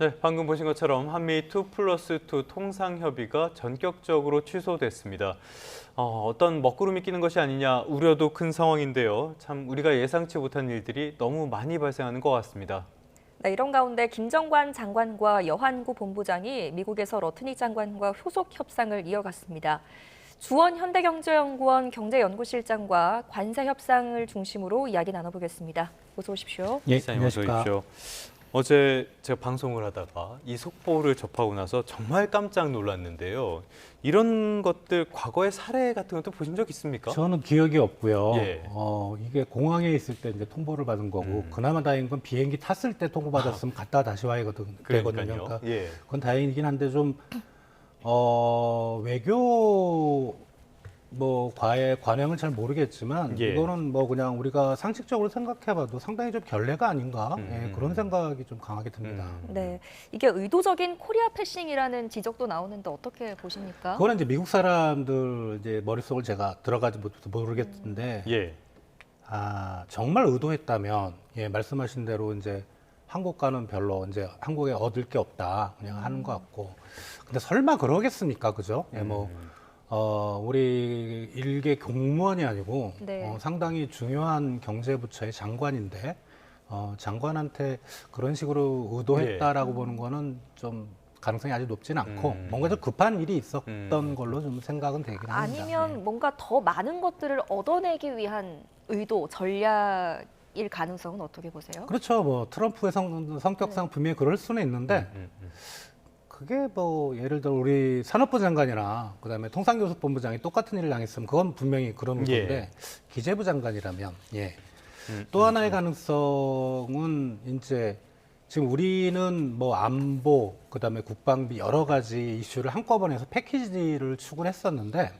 네, 방금 보신 것처럼 한미 2+2 통상협의가 전격적으로 취소됐습니다. 어떤 먹구름이 끼는 것이 아니냐 우려도 큰 상황인데요. 참 우리가 예상치 못한 일들이 너무 많이 발생하는 것 같습니다. 네, 이런 가운데 김정관 장관과 여한구 본부장이 미국에서 러트니 장관과 후속 협상을 이어갔습니다. 주원 현대경제연구원 경제연구실장과 관세 협상을 중심으로 이야기 나눠보겠습니다. 어서 오십시오. 예, 시장님 어서 안녕하십니까. 오십시오. 어제 제가 방송을 하다가 이 속보를 접하고 나서 정말 깜짝 놀랐는데요. 이런 것들 과거의 사례 같은 것도 보신 적 있습니까? 저는 기억이 없고요. 예. 이게 공항에 있을 때 이제 통보를 받은 거고, 그나마 다행인 건 비행기 탔을 때 통보받았으면 갔다 다시 와야 되거든요. 그러니까요. 그러니까 예. 그건 다행이긴 한데 좀, 외교 과의 관행을 잘 모르겠지만, 예. 이거는 그냥 우리가 상식적으로 생각해봐도 상당히 좀 결례가 아닌가, 예, 그런 생각이 좀 강하게 듭니다. 네, 이게 의도적인 코리아 패싱이라는 지적도 나오는데 어떻게 보십니까? 그거는 이제 미국 사람들 이제 머릿속을 제가 들어가지 못해서 모르겠는데, 예. 정말 의도했다면, 예, 말씀하신 대로 이제 한국과는 별로 이제 한국에 얻을 게 없다, 그냥 하는 것 같고. 근데 설마 그러겠습니까? 그죠? 예, 우리 일개 공무원이 아니고, 네. 상당히 중요한 경제부처의 장관인데, 장관한테 그런 식으로 의도했다라고 보는 거는 좀 가능성이 아주 높진 않고, 뭔가 좀 급한 일이 있었던 걸로 좀 생각은 되긴 합니다. 아니면 뭔가 더 많은 것들을 얻어내기 위한 의도, 전략일 가능성은 어떻게 보세요? 그렇죠. 트럼프의 성격상 분명히 그럴 수는 있는데, 그게 예를 들어 우리 산업부 장관이나 그다음에 통상교섭본부장이 똑같은 일을 당했으면 그건 분명히 그런 건데, 기재부 장관이라면, 예. 또 하나의 가능성은 이제 지금 우리는 안보, 그다음에 국방비 여러 가지 이슈를 한꺼번에 해서 패키지를 추구했었는데,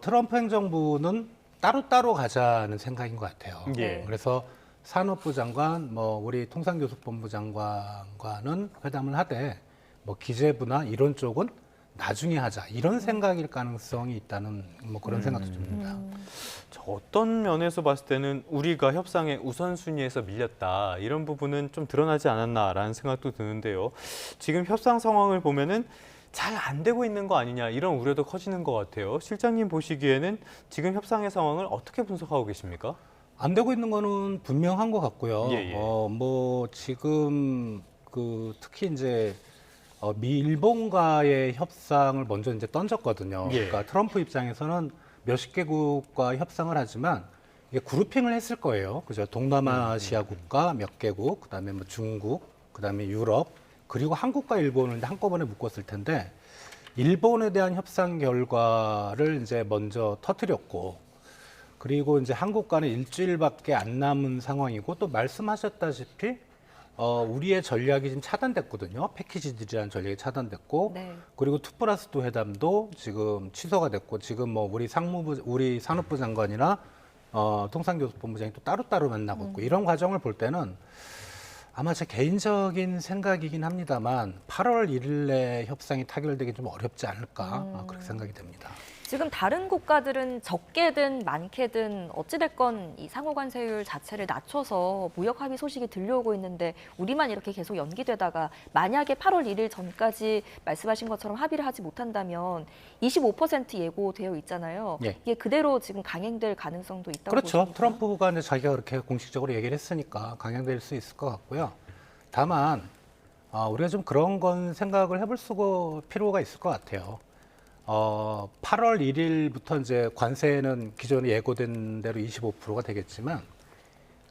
트럼프 행정부는 따로따로 가자는 생각인 것 같아요. 예. 그래서 산업부 장관, 우리 통상교섭본부 장관과는 회담을 하되, 기재부나 이런 쪽은 나중에 하자, 이런 생각일 가능성이 있다는 그런 생각도 듭니다. 어떤 면에서 봤을 때는 우리가 협상의 우선순위에서 밀렸다 이런 부분은 좀 드러나지 않았나라는 생각도 드는데요. 지금 협상 상황을 보면은 잘 안 되고 있는 거 아니냐 이런 우려도 커지는 것 같아요. 실장님 보시기에는 지금 협상의 상황을 어떻게 분석하고 계십니까? 안 되고 있는 거는 분명한 것 같고요. 예, 예. 지금 특히 이제 일본과의 협상을 먼저 이제 던졌거든요. 예. 그러니까 트럼프 입장에서는 몇십 개국과 협상을 하지만 이게 그룹핑을 했을 거예요. 그죠? 동남아시아 국가 몇 개국, 그다음에 중국, 그다음에 유럽, 그리고 한국과 일본을 이제 한꺼번에 묶었을 텐데, 일본에 대한 협상 결과를 이제 먼저 터뜨렸고, 그리고 이제 한국과는 일주일밖에 안 남은 상황이고, 또 말씀하셨다시피 우리의 전략이 지금 차단됐거든요. 패키지들이라는 전략이 차단됐고, 네. 그리고 2+2 회담도 지금 취소가 됐고, 지금 우리 산업부 장관이나 통상교섭본부장이 또 따로따로 만나고 있고, 이런 과정을 볼 때는 아마 제 개인적인 생각이긴 합니다만 8월 1일 내 협상이 타결되기 좀 어렵지 않을까, 그렇게 생각이 됩니다. 지금 다른 국가들은 적게든 많게든 어찌됐건 이 상호 관세율 자체를 낮춰서 무역 합의 소식이 들려오고 있는데, 우리만 이렇게 계속 연기되다가 만약에 8월 1일 전까지 말씀하신 것처럼 합의를 하지 못한다면 25% 예고되어 있잖아요. 예. 이게 그대로 지금 강행될 가능성도 있다고 그렇죠. 보십니까? 트럼프가 이제 자기가 그렇게 공식적으로 얘기를 했으니까 강행될 수 있을 것 같고요. 다만 우리가 좀 그런 건 생각을 해볼 필요가 있을 것 같아요. 8월 1일부터 이제 관세는 기존에 예고된 대로 25%가 되겠지만,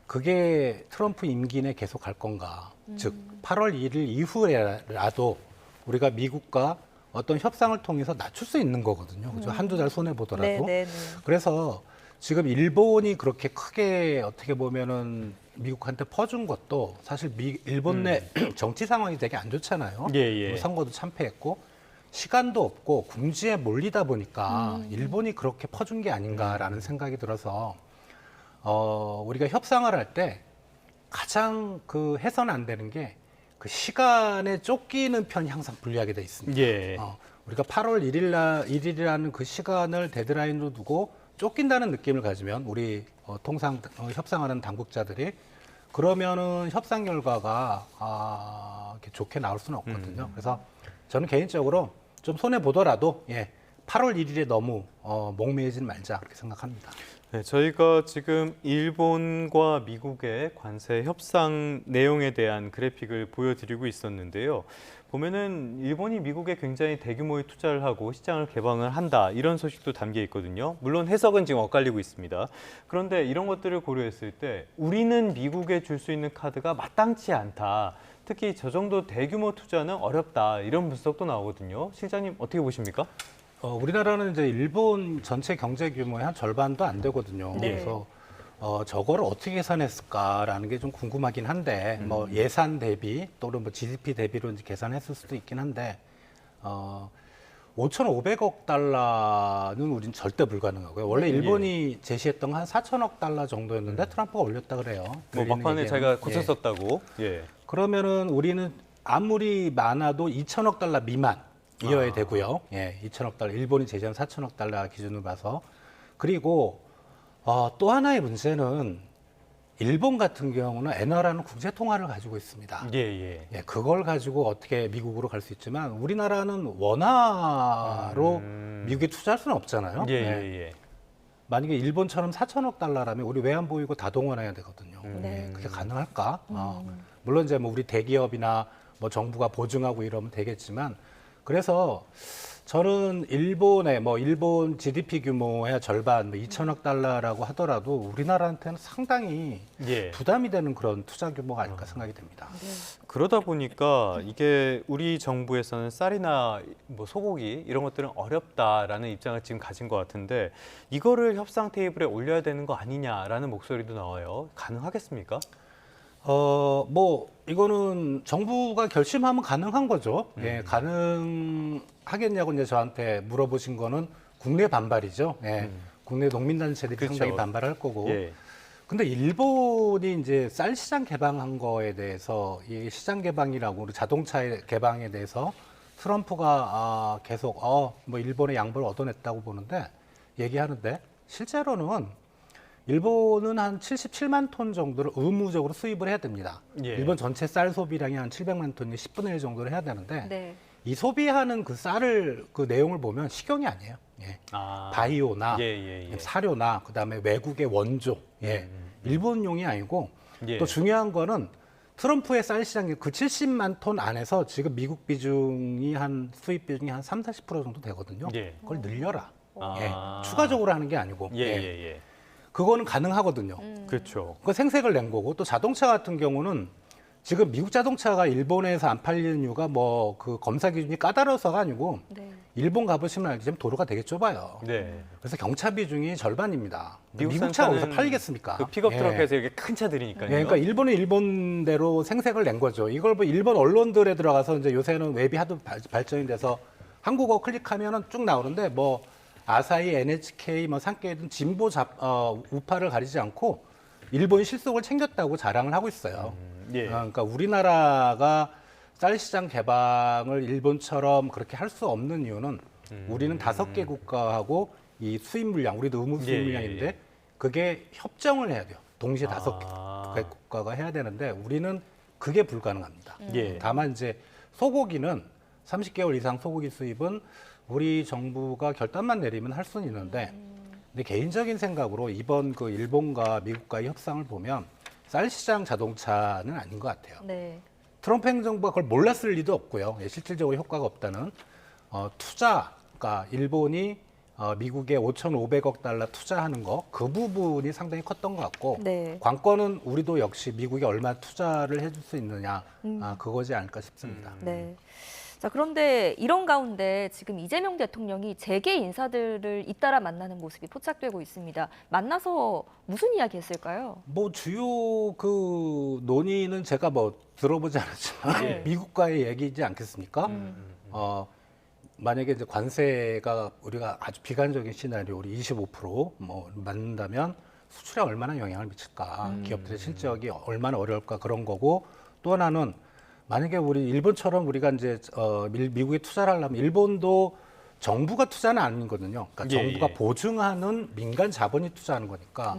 그게 트럼프 임기 내 계속 갈 건가? 즉 8월 1일 이후에라도 우리가 미국과 어떤 협상을 통해서 낮출 수 있는 거거든요. 그죠? 한두 달 손해 보더라도. 네. 그래서 지금 일본이 그렇게 크게 어떻게 보면은 미국한테 퍼준 것도 사실 일본 내 정치 상황이 되게 안 좋잖아요. 예. 선거도 참패했고 시간도 없고 궁지에 몰리다 보니까 일본이 그렇게 퍼준 게 아닌가라는 생각이 들어서 우리가 협상을 할 때 가장 해서는 안 되는 게 그 시간에 쫓기는 편이 항상 불리하게 돼 있습니다. 예. 우리가 8월 1일이라는 그 시간을 데드라인으로 두고 쫓긴다는 느낌을 가지면 우리 협상하는 당국자들이, 그러면은 협상 결과가 좋게 나올 수는 없거든요. 그래서 저는 개인적으로 좀 손해 보더라도 8월 1일에 너무 목매이지 말자 그렇게 생각합니다. 네, 저희가 지금 일본과 미국의 관세 협상 내용에 대한 그래픽을 보여드리고 있었는데요. 보면은 일본이 미국에 굉장히 대규모의 투자를 하고 시장을 개방을 한다 이런 소식도 담겨 있거든요. 물론 해석은 지금 엇갈리고 있습니다. 그런데 이런 것들을 고려했을 때 우리는 미국에 줄 수 있는 카드가 마땅치 않다. 특히 저 정도 대규모 투자는 어렵다 이런 분석도 나오거든요. 실장님 어떻게 보십니까? 우리나라는 이제 일본 전체 경제 규모의 한 절반도 안 되거든요. 네. 그래서 저거를 어떻게 계산했을까라는 게 좀 궁금하긴 한데 뭐 예산 대비 또는 뭐 GDP 대비로 이제 계산했을 수도 있긴 한데 5,500억 달러는 우린 절대 불가능하고요. 원래 일본이 제시했던 한 4천억 달러 정도였는데 트럼프가 올렸다 그래요. 뭐 막판에 자기가 고쳤었다고. 예. 그러면은 우리는 아무리 많아도 2천억 달러 미만이어야 되고요. 2천억 달러. 일본이 제시한 4천억 달러 기준으로 봐서. 그리고 또 하나의 문제는 일본 같은 경우는 엔화라는 국제 통화를 가지고 있습니다. 예. 그걸 가지고 어떻게 미국으로 갈 수 있지만 우리나라는 원화로 미국에 투자할 수는 없잖아요. 예. 만약에 일본처럼 4천억 달러라면 우리 외환 보유고 다 동원해야 되거든요. 네. 그게 가능할까? 물론 이제 뭐 우리 대기업이나 뭐 정부가 보증하고 이러면 되겠지만 그래서 저는 일본 GDP 규모의 절반 2천억 달러라고 하더라도 우리나라한테는 상당히 부담이 되는 그런 투자 규모가 아닐까 생각이 됩니다. 그러다 보니까 이게 우리 정부에서는 쌀이나 뭐 소고기 이런 것들은 어렵다라는 입장을 지금 가진 것 같은데 이거를 협상 테이블에 올려야 되는 거 아니냐라는 목소리도 나와요. 가능하겠습니까? 이거는 정부가 결심하면 가능한 거죠. 가능하겠냐고 이제 저한테 물어보신 거는 국내 반발이죠. 국내 농민단체들이 그렇죠. 상당히 반발할 거고. 근데 일본이 이제 쌀 시장 개방한 거에 대해서 이 시장 개방이라고 우리 자동차 개방에 대해서 트럼프가 계속 뭐 일본의 양보를 얻어냈다고 보는데 얘기하는데 실제로는 일본은 한 77만 톤 정도를 의무적으로 수입을 해야 됩니다. 일본 전체 쌀 소비량이 한 700만 톤이 10분의 1 정도를 해야 되는데 이 소비하는 그 쌀을 그 내용을 보면 식용이 아니에요. 바이오나 사료나 그다음에 외국의 원조, 일본용이 아니고 또 중요한 거는 트럼프의 쌀 시장이 그 70만 톤 안에서 지금 미국 비중이 수입 비중이 한 30, 40% 정도 되거든요. 그걸 늘려라. 추가적으로 하는 게 아니고. 그거는 가능하거든요. 그렇죠. 그 생색을 낸 거고 또 자동차 같은 경우는 지금 미국 자동차가 일본에서 안 팔리는 이유가 뭐 그 검사 기준이 까다로워서가 아니고 일본 가보시면 알겠지만 도로가 되게 좁아요. 그래서 경차 비중이 절반입니다. 미국 차가 어디서 팔리겠습니까? 그 픽업 트럭에서 이렇게 큰 차들이니까요. 그러니까 일본은 일본대로 생색을 낸 거죠. 이걸 뭐 일본 언론들에 들어가서 이제 요새는 웹이 하도 발전이 돼서 한국어 클릭하면은 쭉 나오는데 뭐 아사히, NHK, 뭐 산케이 등 진보 우파를 가리지 않고 일본이 실속을 챙겼다고 자랑을 하고 있어요. 그러니까 우리나라가 쌀 시장 개방을 일본처럼 그렇게 할 수 없는 이유는 우리는 5개 국가하고 이 수입 물량, 우리도 의무 수입 물량인데 그게 협정을 해야 돼요. 동시에 5개 국가가 해야 되는데 우리는 그게 불가능합니다. 다만 이제 소고기는 30개월 이상 소고기 수입은 우리 정부가 결단만 내리면 할 수는 있는데 근데 개인적인 생각으로 이번 그 일본과 미국과의 협상을 보면 쌀 시장 자동차는 아닌 것 같아요. 트럼프 행정부가 그걸 몰랐을 리도 없고요. 실질적으로 효과가 없다는 투자가 일본이 미국에 5,500억 달러 투자하는 거 그 부분이 상당히 컸던 것 같고 관건은 우리도 역시 미국에 얼마 투자를 해줄 수 있느냐 그거지 않을까 싶습니다. 자, 그런데 이런 가운데 지금 이재명 대통령이 재계 인사들을 잇따라 만나는 모습이 포착되고 있습니다. 만나서 무슨 이야기 했을까요? 뭐 주요 그 논의는 제가 뭐 들어보지 않았지만 미국과의 얘기이지 않겠습니까? 만약에 이제 관세가 우리가 아주 비관적인 시나리오 우리 25%뭐 맞는다면 수출에 얼마나 영향을 미칠까? 기업들의 실적이 얼마나 어려울까 그런 거고 또 하나는 만약에 우리 일본처럼 우리가 이제 미국에 투자를 하려면 일본도 정부가 투자는 아니거든요. 그러니까 정부가 보증하는 민간 자본이 투자하는 거니까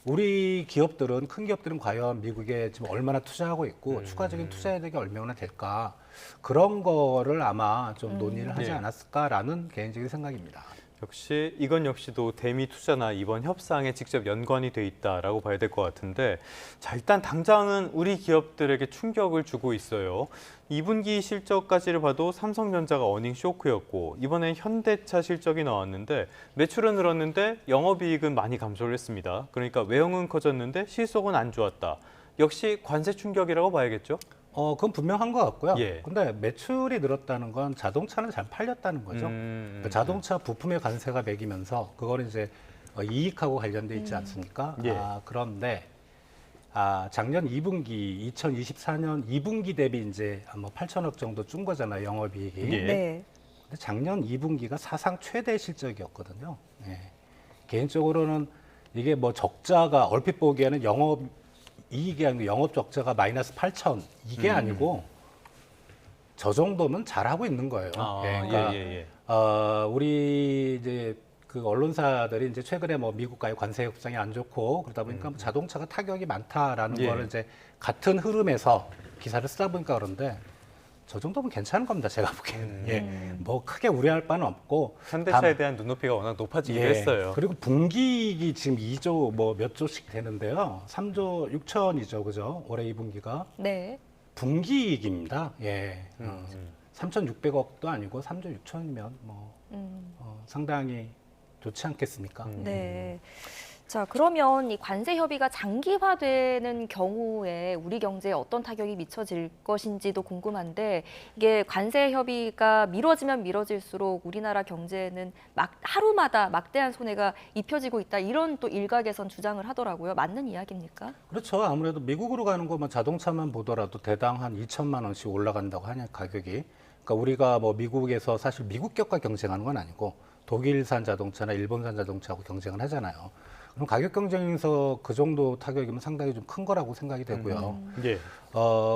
우리 기업들은 큰 기업들은 과연 미국에 지금 얼마나 투자하고 있고 추가적인 투자 혜택이 얼마나 될까 그런 거를 아마 좀 논의를 하지 네. 않았을까라는 개인적인 생각입니다. 역시 이건 역시도 대미 투자나 이번 협상에 직접 연관이 돼 있다라고 봐야 될 것 같은데, 자, 일단 당장은 우리 기업들에게 충격을 주고 있어요. 2분기 실적까지를 봐도 삼성전자가 어닝 쇼크였고, 이번에 현대차 실적이 나왔는데 매출은 늘었는데 영업이익은 많이 감소를 했습니다. 그러니까 외형은 커졌는데 실속은 안 좋았다. 역시 관세 충격이라고 봐야겠죠? 그건 분명한 것 같고요. 예. 근데 매출이 늘었다는 건 자동차는 잘 팔렸다는 거죠. 그 자동차 부품의 관세가 매기면서 그거는 이제 이익하고 관련돼 있지 않습니까? 예. 그런데 작년 2분기 2024년 2분기 대비 이제 뭐 8천억 정도 준 거잖아요, 영업이익이. 예. 네. 근데 작년 2분기가 사상 최대 실적이었거든요. 예. 개인적으로는 이게 뭐 적자가 얼핏 보기에는 영업 이익이 아니고 영업 적자가 마이너스 8천 이게 아니고 저 정도면 잘하고 있는 거예요. 그러니까 우리 이제 그 언론사들이 이제 최근에 뭐 미국과의 관세 협상이 안 좋고 그러다 보니까 뭐 자동차가 타격이 많다라는 예. 거를 이제 같은 흐름에서 기사를 쓰다 보니까 그런데 저 정도면 괜찮은 겁니다. 제가 보기에는. 예. 뭐 크게 우려할 바는 없고 현대차에 대한 눈높이가 워낙 높아지기도 했어요. 그리고 분기이익이 지금 2조 뭐 몇 조씩 되는데요. 3조 6천이죠. 그죠? 올해 2분기가. 네. 분기이익입니다. 예. 3,600억도 아니고 3조 6천이면 뭐 상당히 좋지 않겠습니까? 네. 자, 그러면 이 관세 협의가 장기화되는 경우에 우리 경제에 어떤 타격이 미쳐질 것인지도 궁금한데, 이게 관세 협의가 미뤄지면 미뤄질수록 우리나라 경제에는 하루마다 막대한 손해가 입혀지고 있다, 이런 또 일각에선 주장을 하더라고요. 맞는 이야기입니까? 그렇죠. 아무래도 미국으로 가는 거 뭐 자동차만 보더라도 대당 한 2천만 원씩 올라간다고 하냐 가격이. 그러니까 우리가 뭐 미국에서 사실 미국 기업과 경쟁하는 건 아니고 독일산 자동차나 일본산 자동차하고 경쟁을 하잖아요. 그럼 가격 경쟁에서 그 정도 타격이면 상당히 좀 큰 거라고 생각이 되고요. 예.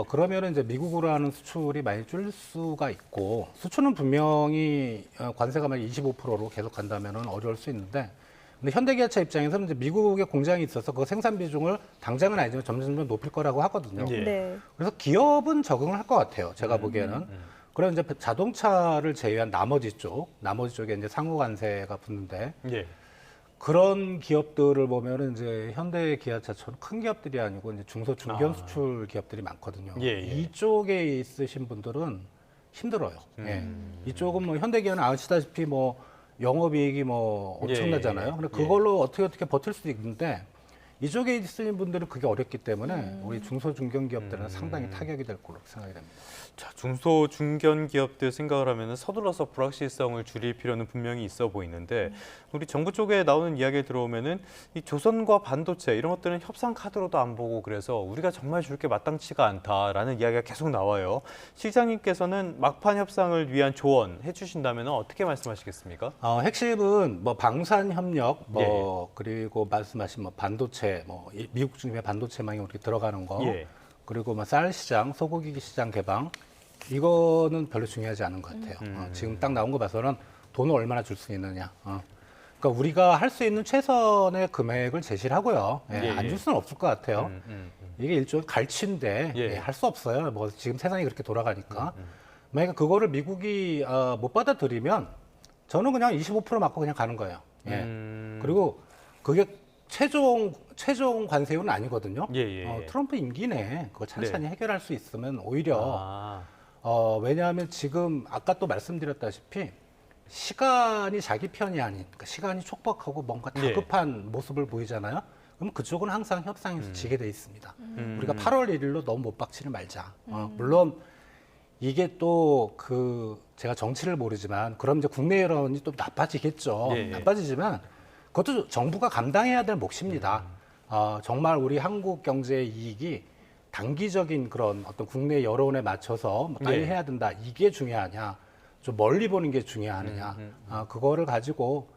그러면은 이제 미국으로 하는 수출이 많이 줄 수가 있고, 수출은 분명히 관세가 만약 25%로 계속 간다면은 어려울 수 있는데, 근데 현대기아차 입장에서는 이제 미국에 공장이 있어서 그 생산 비중을 당장은 아니지만 점점 높일 거라고 하거든요. 예. 네. 그래서 기업은 적응을 할 것 같아요. 제가 보기에는. 그럼 이제 자동차를 제외한 나머지 쪽에 이제 상호 관세가 붙는데, 예. 그런 기업들을 보면은 이제 현대 기아차처럼 큰 기업들이 아니고 이제 중소 중견 수출 기업들이 많거든요. 예, 예. 이쪽에 있으신 분들은 힘들어요. 예. 이쪽은 뭐 현대 기아는 아시다시피 뭐 영업이익이 뭐 엄청나잖아요. 예, 근데 예. 그걸로 어떻게 버틸 수도 있는데 이쪽에 있으신 분들은 그게 어렵기 때문에 우리 중소 중견 기업들은 상당히 타격이 될 걸로 생각이 됩니다. 자, 중소 중견 기업들 생각을 하면 서둘러서 불확실성을 줄일 필요는 분명히 있어 보이는데, 우리 정부 쪽에 나오는 이야기 들어오면은 이 조선과 반도체 이런 것들은 협상 카드로도 안 보고 그래서 우리가 정말 줄 게 마땅치가 않다라는 이야기가 계속 나와요. 실장님께서는 막판 협상을 위한 조언 해주신다면 어떻게 말씀하시겠습니까? 핵심은 뭐 방산 협력, 뭐 예. 그리고 말씀하신 뭐 반도체, 뭐 미국 중심의 반도체망이 이렇게 들어가는 거, 예. 그리고 뭐 쌀 시장, 소고기 시장 개방, 이거는 별로 중요하지 않은 것 같아요. 지금 딱 나온 거 봐서는 돈을 얼마나 줄 수 있느냐. 그러니까 우리가 할 수 있는 최선의 금액을 제시를 하고요. 예, 안 예. 줄 수는 없을 것 같아요. 이게 일종의 갈취인데 예. 할 수 없어요. 뭐 지금 세상이 그렇게 돌아가니까. 만약에 그거를 미국이 못 받아들이면 저는 그냥 25% 맞고 그냥 가는 거예요. 예. 그리고 그게 최종 관세율은 아니거든요. 예, 예. 트럼프 임기 내에 그거 찬찬히 해결할 수 있으면 오히려 아, 왜냐하면 지금 아까 또 말씀드렸다시피 시간이 자기 편이 아닌, 그러니까 시간이 촉박하고 뭔가 다급한 모습을 보이잖아요. 그럼 그쪽은 항상 협상에서 지게 돼 있습니다. 우리가 8월 1일로 너무 못 박치를 말자. 물론 이게 또 제가 정치를 모르지만 그럼 이제 국내 여론이 또 나빠지겠죠. 예, 예. 나빠지지만 그것도 정부가 감당해야 될 몫입니다. 정말 우리 한국 경제의 이익이 단기적인 그런 어떤 국내 여론에 맞춰서 빨리 예. 해야 된다. 이게 중요하냐? 좀 멀리 보는 게 중요하느냐? 그거를 가지고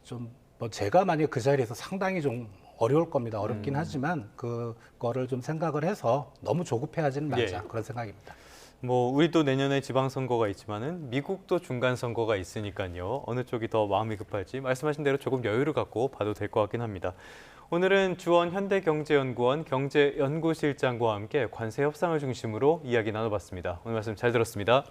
좀 뭐 제가 만약 그 자리에서 상당히 좀 어려울 겁니다. 어렵긴 하지만 그거를 좀 생각을 해서 너무 조급해하지는 말자. 예. 그런 생각입니다. 뭐 우리도 내년에 지방선거가 있지만은 미국도 중간선거가 있으니까요. 어느 쪽이 더 마음이 급할지 말씀하신 대로 조금 여유를 갖고 봐도 될 것 같긴 합니다. 오늘은 주원 현대경제연구원 경제연구실장과 함께 관세 협상을 중심으로 이야기 나눠봤습니다. 오늘 말씀 잘 들었습니다.